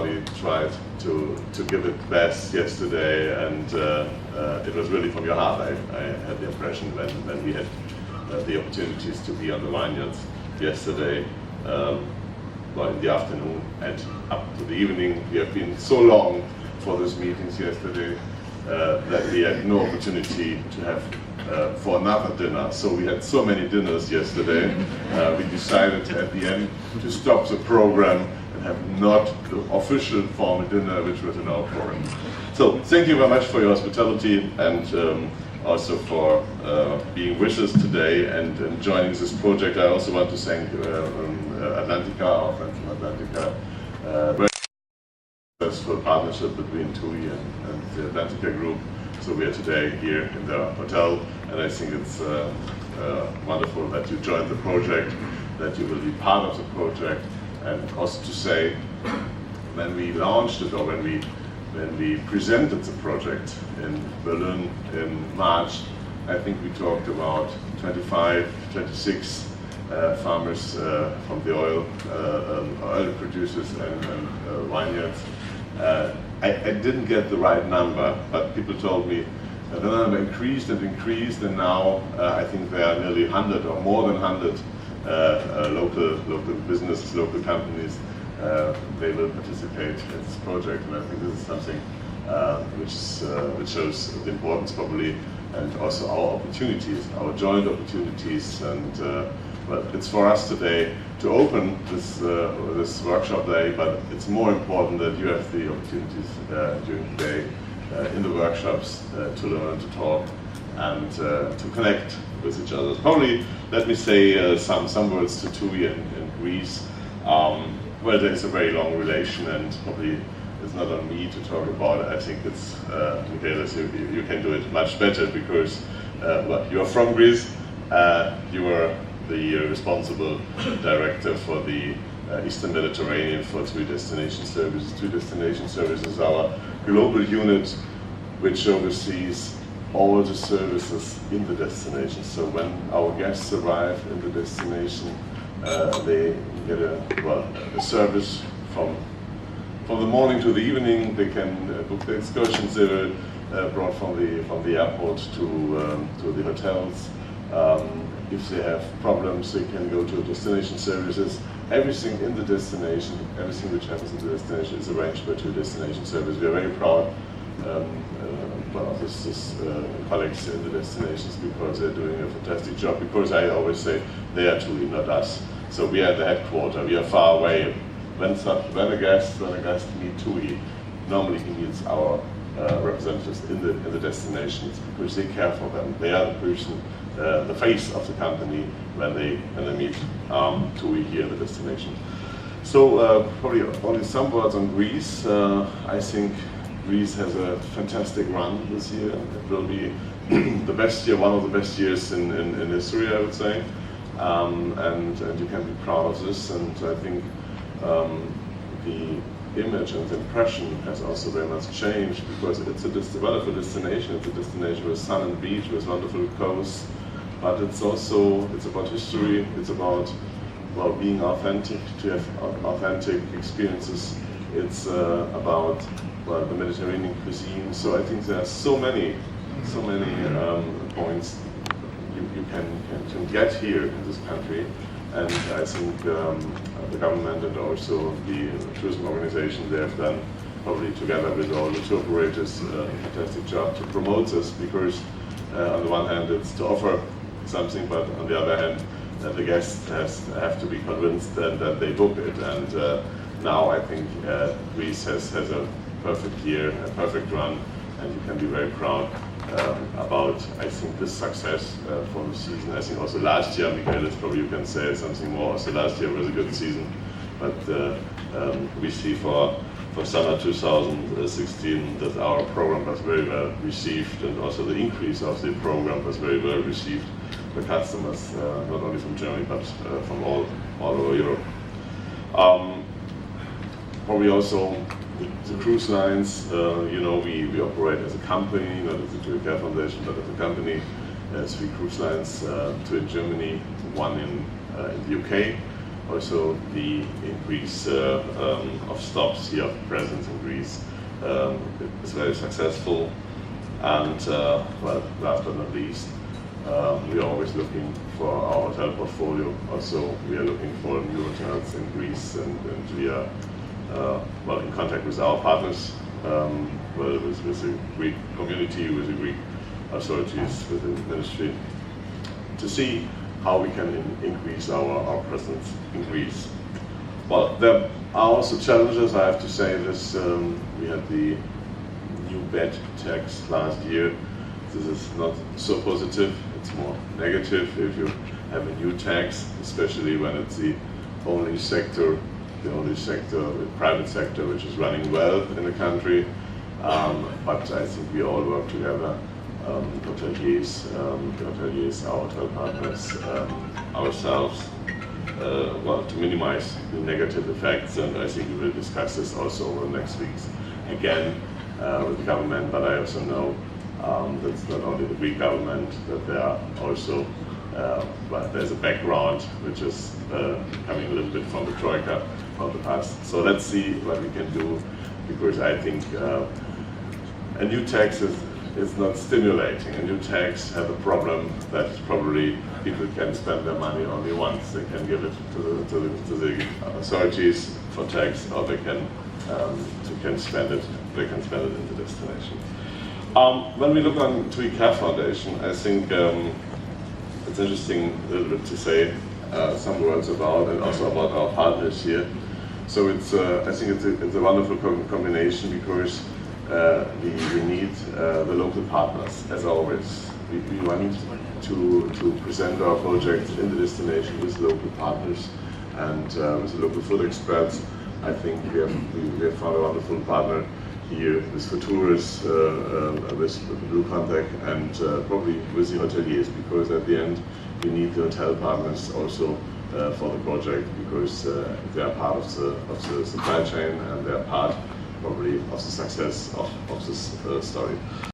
everybody tried to give it best yesterday, and it was really from your heart. I had the impression when we had the opportunities to be on the vineyards yesterday, well, in the afternoon and up to the evening. We have been so long for those meetings yesterday that we had no opportunity to have for another dinner. So we had so many dinners yesterday. We decided at the end to stop the program and have not the official formal dinner, which was in our program. So thank you very much for your hospitality, and also for being with us today and joining this project. I also want to thank Atlantica, our friend from Atlantica, very successful partnership between Tui and the Atlantica group. So we are today here in the hotel, and I think it's wonderful that you joined the project, that you will be part of the project, and also to say, when we launched it, or when we presented the project in Berlin in March, I think we talked about 25, 26 farmers from the oil producers and vineyards. I didn't get the right number, but people told me the number increased and increased, and now I think there are nearly 100 or more than 100 local businesses, local companies. They will participate in this project, and I think this is something which shows the importance probably, and also our opportunities, our joint opportunities. And well, it's for us today to open this workshop day, but it's more important that you have the opportunities during the day in the workshops to learn, to talk, and to connect with each other. Probably let me say some words to Tui and Greece. Well, there's a very long relation, and probably it's not on me to talk about it. I think it's Michaelis, you can do it much better, because well, you're from Greece. You were the responsible director for the Eastern Mediterranean for Tui Destination Services. Tui Destination Services is our global unit which oversees all the services in the destination. So when our guests arrive in the destination, they get a service from the morning to the evening. They can book the excursions. They were brought from the airport to the hotels. If they have problems, they can go to destination services. Everything in the destination, everything which happens in the destination is arranged by Tui Destination Service. We are very proud of this colleagues in the destinations, because they're doing a fantastic job. Because I always say they are Tui, not us. So we are at the headquarters. We are far away. When a guest meets Tui, normally he meets our representatives in the destinations, because they care for them. They are the person, the face of the company when they meet Tui here in the destination. So probably only some words on Greece. I think Greece has a fantastic run this year. It will be the best year, one of the best years in history, I would say. And you can be proud of this. And I think the image and the impression has also very much changed, because it's a wonderful destination. It's a destination with sun and beach, with wonderful coast. But it's about history. It's about, well, being authentic, to have authentic experiences. It's about, well, the Mediterranean cuisine. So I think there are so many points you can get here in this country. And I think the government and also the tourism organization, they have done, probably together with all the tour operators, a fantastic job to promote this, because on the one hand it's to offer something, but on the other hand the guests have to be convinced that they book it. And now I think Greece has a perfect year, a perfect run, and you can be very proud about, I think, this success for the season. I think also last year, Michaelis, probably you can say something more. So last year was a good season, but we see for summer 2016 that our program was very well received, and also the increase of the program was very well received by customers, not only from Germany but from all over Europe. Probably also the cruise lines, we operate as a company, not as a Tui Care Foundation, but as a company. 3 cruise lines, 2 in Germany, 1 in the UK. Also the increase of stops here, of presence in Greece is very successful. And well, last but not least, we are always looking for our hotel portfolio. Also, we are looking for new hotels in Greece, and we are well in contact with our partners, well, with the Greek community, with the Greek authorities, with the ministry, to see how we can increase our presence in Greece. Well, there are also challenges, I have to say this. We had the new bed tax last year. This is not so positive, it's more negative if you have a new tax, especially when it's the only sector, the private sector, which is running well in the country. But I think we all work together, hoteliers, our hotel partners, ourselves, well, to minimize the negative effects, and I think we will discuss this also over the next weeks again with the government. But I also know that's not only the Greek government, that there are also, but there's a background which is coming a little bit from the Troika from the past. So let's see what we can do, because I think a new tax is not stimulating. A new tax has a problem that probably people can spend their money only once. They can give it to the authorities for tax, or they can spend it. They can spend it in the destination. When we look on Tui Care Foundation, I think it's interesting a little bit to say some words about, and also about our partners here. So it's I think it's a wonderful combination, because we need the local partners, as always. We want to present our projects in the destination with local partners and with the local food experts. I think we have found a wonderful partner here with for tourists, with Blue Contact, and probably with the hoteliers, because at the end we need the hotel partners also for the project, because they are part of the supply chain, and they are part probably of the success of this story.